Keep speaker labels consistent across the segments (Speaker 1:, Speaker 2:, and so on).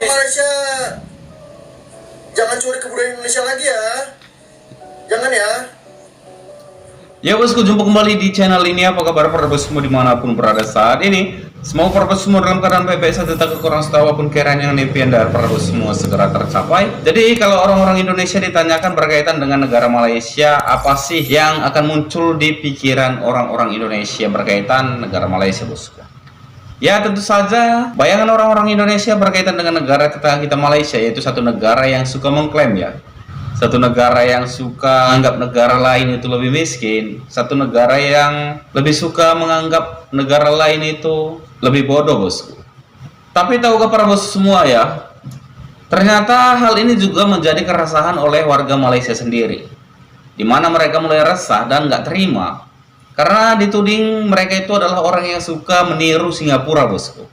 Speaker 1: Malaysia, jangan curi kebudayaan Indonesia lagi ya. Jangan ya.
Speaker 2: Ya bosku, jumpa kembali di channel ini. Apa kabar para bos semua dimanapun berada saat ini? Semoga para bos semua dalam keadaan baik-baik saja, tak kekurangan setahu apapun kiranya yang impian dari para bos semua segera tercapai. Jadi kalau orang-orang Indonesia ditanyakan berkaitan dengan negara Malaysia, apa sih yang akan muncul di pikiran orang-orang Indonesia berkaitan negara Malaysia, bosku? Ya tentu saja bayangan orang-orang Indonesia berkaitan dengan negara tetangga kita Malaysia, yaitu satu negara yang suka mengklaim ya. Satu negara yang suka anggap negara lain itu lebih miskin. Satu negara yang lebih suka menganggap negara lain itu lebih bodoh, bosku. Tapi tahukah para bos semua ya, ternyata hal ini juga menjadi keresahan oleh warga Malaysia sendiri, di mana mereka mulai resah dan nggak terima karena dituding mereka itu adalah orang yang suka meniru Singapura, bosku.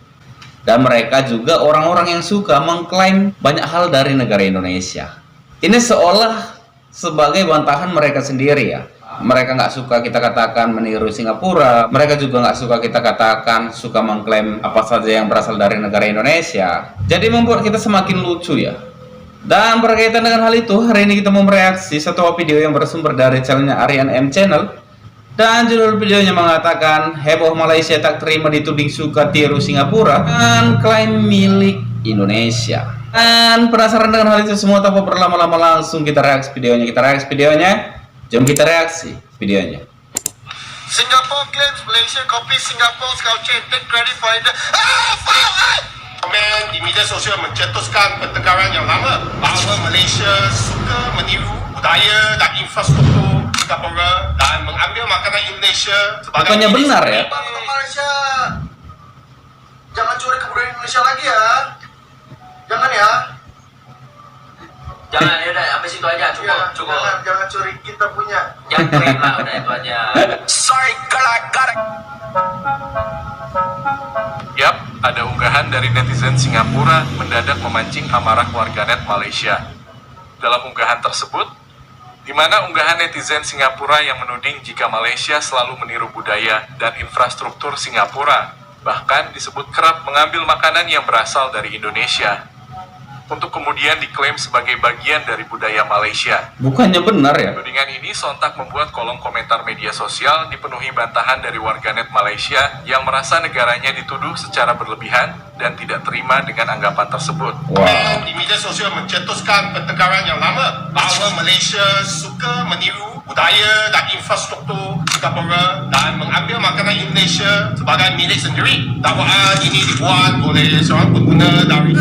Speaker 2: Dan mereka juga orang-orang yang suka mengklaim banyak hal dari negara Indonesia. Ini seolah sebagai bantahan mereka sendiri ya. Mereka nggak suka kita katakan meniru Singapura. Mereka juga nggak suka kita katakan suka mengklaim apa saja yang berasal dari negara Indonesia. Jadi membuat kita semakin lucu ya. Dan berkaitan dengan hal itu, hari ini kita mau mereaksi satu video yang bersumber dari channelnya Aryan M Channel. Dan judul videonya mengatakan, heboh Malaysia tak terima dituding suka tiru Singapura dan klaim milik Indonesia. Dan penasaran dengan hal itu semua, tanpa berlama-lama langsung kita reaksi videonya. Jom kita reaksi videonya.
Speaker 1: Singapore claims Malaysia copy Singapore's culture and take credit for it. Komen di media sosial mencetuskan pertengkaran yang lama bahawa Malaysia suka meniru budaya dan infrastruktur Singapura dan mengambil makanan Indonesia sebagai
Speaker 2: Bukannya benar ya?
Speaker 1: Malaysia, jangan curi kebudayaan Indonesia lagi ya. Jangan ya.
Speaker 3: Jangan, ya udah, habis itu aja, cukup,
Speaker 1: Ya,
Speaker 3: cukup.
Speaker 1: jangan curi kita punya.
Speaker 3: Jangan klaim lah, udah itu aja.
Speaker 1: Sorry, girl, I got it.
Speaker 4: Yap, ada unggahan dari netizen Singapura mendadak memancing amarah warganet Malaysia. Dalam unggahan tersebut, di mana unggahan netizen Singapura yang menuding jika Malaysia selalu meniru budaya dan infrastruktur Singapura, bahkan disebut kerap mengambil makanan yang berasal dari Indonesia, untuk kemudian diklaim sebagai bagian dari budaya Malaysia.
Speaker 2: Bukannya benar ya?
Speaker 4: Tudingan ini sontak membuat kolom komentar media sosial dipenuhi bantahan dari warganet Malaysia yang merasa negaranya dituduh secara berlebihan dan tidak terima dengan anggapan tersebut.
Speaker 2: Wow.
Speaker 1: Di media sosial mencetuskan pertengkaran yang lama bahawa Malaysia suka meniru budaya dan infrastruktur Singapura dan mengambil makanan Indonesia sebagai milik sendiri. Dakwaan ini dibuat oleh seorang pengguna dari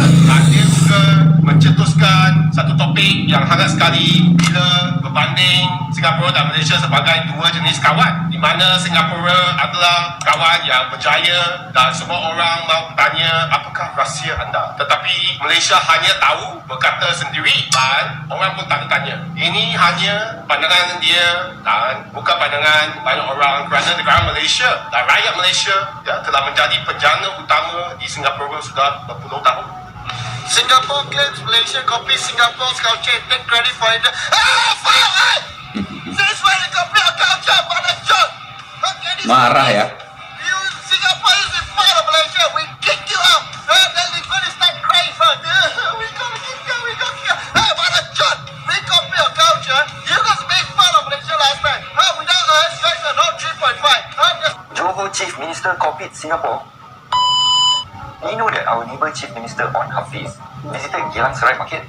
Speaker 1: dia juga mencetuskan satu topik yang hangat sekali bila berbanding Singapura dan Malaysia sebagai dua jenis kawan, di mana Singapura adalah kawan yang berjaya dan semua orang mahu bertanya apakah rahsia anda, tetapi Malaysia hanya tahu berkata sendiri dan orang pun tak bertanya. Ini hanya pandangan dia dan bukan pandangan banyak orang, kerana negara Malaysia dan rakyat Malaysia telah menjadi penjana utama di Singapura sudah berpuluh tahun. Singapore claims Malaysia copy Singapore's culture and take credit for it. Since when you copy our culture, Brother John?
Speaker 2: Marah ya.
Speaker 1: You Singapore is a part of Malaysia. We kick you out. Then we're going to start crying for it. We gonna kick you. We gonna kick you. Hey, Brother John, we copy your culture. You guys make fun of Malaysia last time. Without us, you guys are not 3.5.
Speaker 5: Johor Chief Minister copied Singapore. Do you know that our neighbour Chief Minister On Hafiz visited Geylang Serai Market?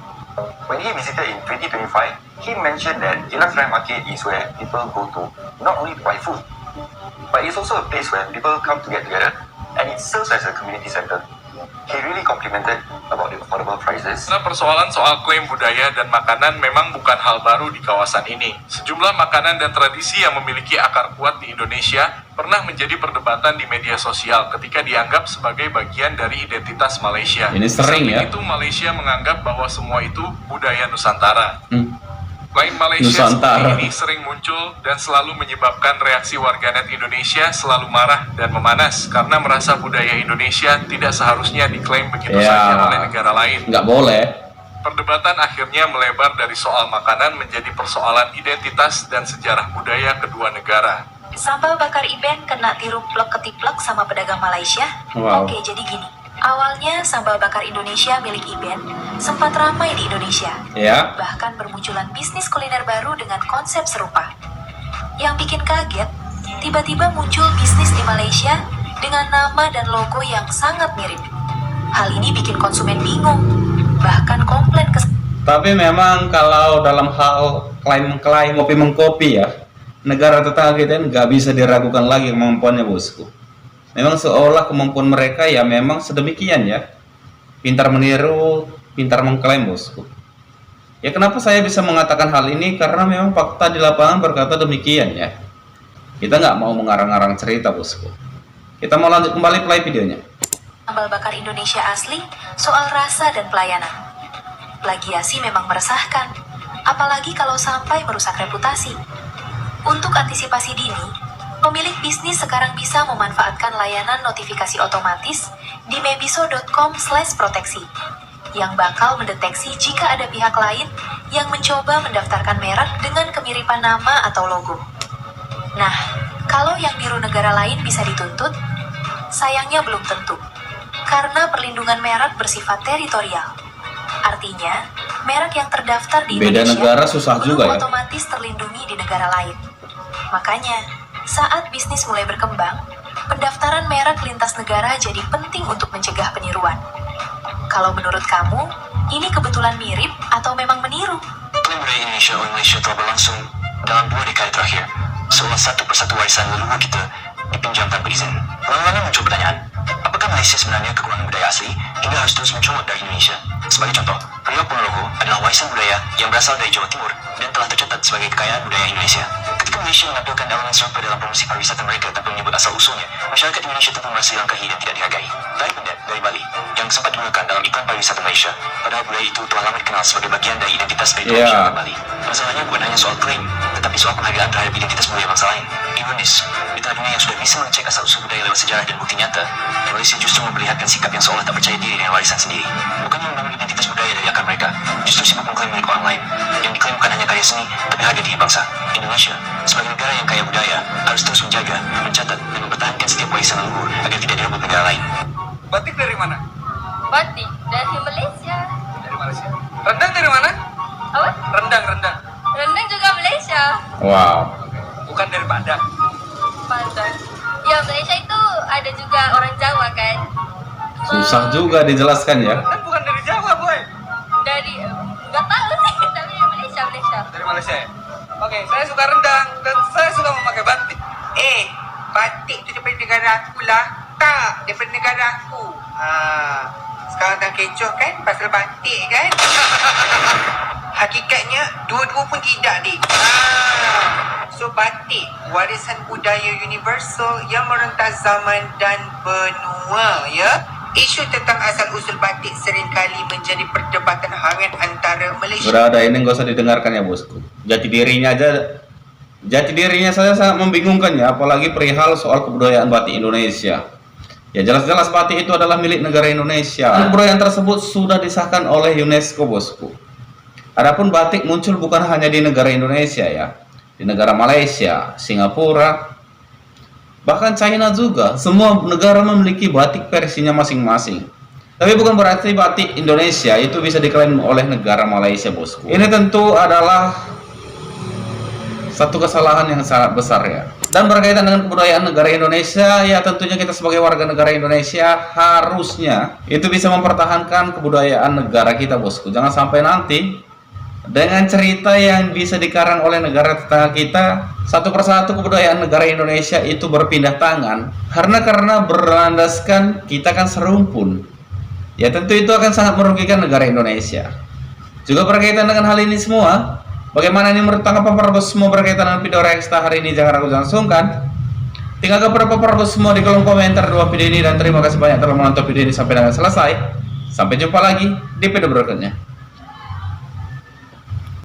Speaker 5: When he visited in 2025, he mentioned that Geylang Serai Market is where people go to not only to buy food, but it's also a place where people come to get together, and it serves as a community centre. He really complimented about the affordable prices.
Speaker 4: Karena persoalan soal klaim budaya dan makanan memang bukan hal baru di kawasan ini. Sejumlah makanan dan tradisi yang memiliki akar kuat di Indonesia pernah menjadi perdebatan di media sosial ketika dianggap sebagai bagian dari identitas Malaysia.
Speaker 2: Ini sering ya.
Speaker 4: Itu Malaysia menganggap bahwa semua itu budaya Nusantara. Klaim Malaysia
Speaker 2: Nusantara
Speaker 4: seperti ini sering muncul dan selalu menyebabkan reaksi warganet Indonesia selalu marah dan memanas karena merasa budaya Indonesia tidak seharusnya diklaim begitu saja oleh negara lain.
Speaker 2: Nggak boleh.
Speaker 4: Perdebatan akhirnya melebar dari soal makanan menjadi persoalan identitas dan sejarah budaya kedua negara.
Speaker 6: Sambal bakar Iben kena tiru plek ketiplek sama pedagang Malaysia.
Speaker 2: Wow.
Speaker 6: Oke, jadi gini. Awalnya sambal bakar Indonesia milik Iben sempat ramai di Indonesia.
Speaker 2: Ya.
Speaker 6: Bahkan bermunculan bisnis kuliner baru dengan konsep serupa. Yang bikin kaget, tiba-tiba muncul bisnis di Malaysia dengan nama dan logo yang sangat mirip. Hal ini bikin konsumen bingung, bahkan komplain ke...
Speaker 2: Tapi memang kalau dalam hal klaim-klaim kopi-mengkopi ya, negara tetangga kita nggak bisa diragukan lagi kemampuannya, bosku. Memang seolah kemampuan mereka ya memang sedemikian ya. Pintar meniru, pintar mengklaim, bosku. Ya kenapa saya bisa mengatakan hal ini? Karena memang fakta di lapangan berkata demikian ya. Kita nggak mau mengarang-arang cerita, bosku. Kita mau lanjut kembali play videonya.
Speaker 6: Sambal bakar Indonesia asli soal rasa dan pelayanan. Plagiasi memang meresahkan, apalagi kalau sampai merusak reputasi. Untuk antisipasi dini, pemilik bisnis sekarang bisa memanfaatkan layanan notifikasi otomatis di mebiso.com/proteksi yang bakal mendeteksi jika ada pihak lain yang mencoba mendaftarkan merek dengan kemiripan nama atau logo. Nah, kalau yang niru negara lain bisa dituntut, sayangnya belum tentu, karena perlindungan merek bersifat teritorial. Artinya, merek yang terdaftar di
Speaker 2: Beda
Speaker 6: Indonesia
Speaker 2: negara susah
Speaker 6: belum
Speaker 2: juga ya.
Speaker 6: otomatis terlindungi di negara lain. Makanya, saat bisnis mulai berkembang, pendaftaran merek lintas negara jadi penting untuk mencegah peniruan. Kalau menurut kamu, ini kebetulan mirip atau memang meniru?
Speaker 7: Klaim budaya Indonesia oleh Malaysia telah berlangsung dalam 2 dekade terakhir, seolah satu persatu warisan leluhur kita dipinjam tanpa izin. Lalu muncul pertanyaan, apakah Malaysia sebenarnya kekurangan budaya asli hingga harus terus mencomot dari Indonesia? Sebagai contoh, Riau Ponorogo adalah warisan budaya yang berasal dari Jawa Timur dan telah tercatat sebagai kekayaan budaya Indonesia. Ketika Malaysia menampilkan elemen serupa dalam promosi pariwisata mereka tanpa menyebut asal-usulnya, masyarakat Indonesia tentu merasa dilangkahi dan tidak dihargai. Tari Pendet dari Bali, yang sempat digunakan dalam iklan pariwisata Malaysia, padahal budaya itu telah lama dikenal sebagai bagian dari identitas spiritual masyarakat Bali. Masalahnya bukan hanya soal klaim, tetapi soal penghargaan terhadap identitas budaya bangsa lain. Ironis, di tengah dunia yang sudah bisa mengecek asal-usul budaya lewat sejarah dan bukti nyata, Malaysia justru memperlihatkan sikap yang seolah tak percaya diri dengan warisan sendiri. Bukannya membangun identitas budaya dari akar mereka, justru sibuk mengklaim milik orang lain, yang diklaim bukan hanya karya seni, tapi harga diri bangsa. Indonesia, sebagai negara yang kaya budaya, harus terus menjaga, mencatat, dan mempertahankan setiap warisan leluhur agar tidak direbut negara lain.
Speaker 8: Batik dari mana?
Speaker 9: Batik dari Malaysia.
Speaker 8: Dari Malaysia. Rendang dari mana?
Speaker 9: Apa?
Speaker 8: Rendang.
Speaker 9: Rendang juga Malaysia.
Speaker 2: Wow.
Speaker 8: Bukan dari Padang.
Speaker 9: Padang. Ya Malaysia itu ada juga orang Jawa kan.
Speaker 2: Susah juga dijelaskan ya.
Speaker 8: Rendang bukan dari Jawa, boy.
Speaker 9: Dari nggak tahu sih tapi Malaysia.
Speaker 8: Dari Malaysia ya? Oke, saya suka rendang dan saya suka memakai batik.
Speaker 10: Batik tu daripada negara aku lah. Tak, daripada negara aku. Sekarang dah kecoh kan pasal batik kan? Hakikatnya dua-dua pun tidak, dik. So batik, warisan budaya universal yang merentas zaman dan benua, ya. Isu tentang asal-usul batik seringkali menjadi perdebatan hangat antara Malaysia.
Speaker 2: Berada ini nggak usah didengarkan ya, bosku. Jati dirinya saja sangat membingungkan ya, apalagi perihal soal kebudayaan batik Indonesia. Ya jelas-jelas batik itu adalah milik negara Indonesia. Kebudayaan tersebut sudah disahkan oleh UNESCO, bosku. Adapun batik muncul bukan hanya di negara Indonesia ya, di negara Malaysia, Singapura, bahkan China juga. Semua negara memiliki batik versinya masing-masing. Tapi bukan berarti batik Indonesia itu bisa diklaim oleh negara Malaysia, bosku. Ini tentu adalah satu kesalahan yang sangat besar ya. Dan berkaitan dengan kebudayaan negara Indonesia, ya tentunya kita sebagai warga negara Indonesia harusnya itu bisa mempertahankan kebudayaan negara kita, bosku. Jangan sampai nanti dengan cerita yang bisa dikarang oleh negara tetangga kita, satu persatu kebudayaan negara Indonesia itu berpindah tangan karena berlandaskan kita kan serumpun. Ya tentu itu akan sangat merugikan negara Indonesia. Juga berkaitan dengan hal ini semua, bagaimana ini menurut tanggapan para bos semua berkaitan dengan video Reaksta hari ini? Jangan ragu, jangan sungkan. Tinggalkan para bos semua di kolom komentar dua video ini, dan terima kasih banyak telah menonton video ini sampai dengan selesai. Sampai jumpa lagi di video berikutnya.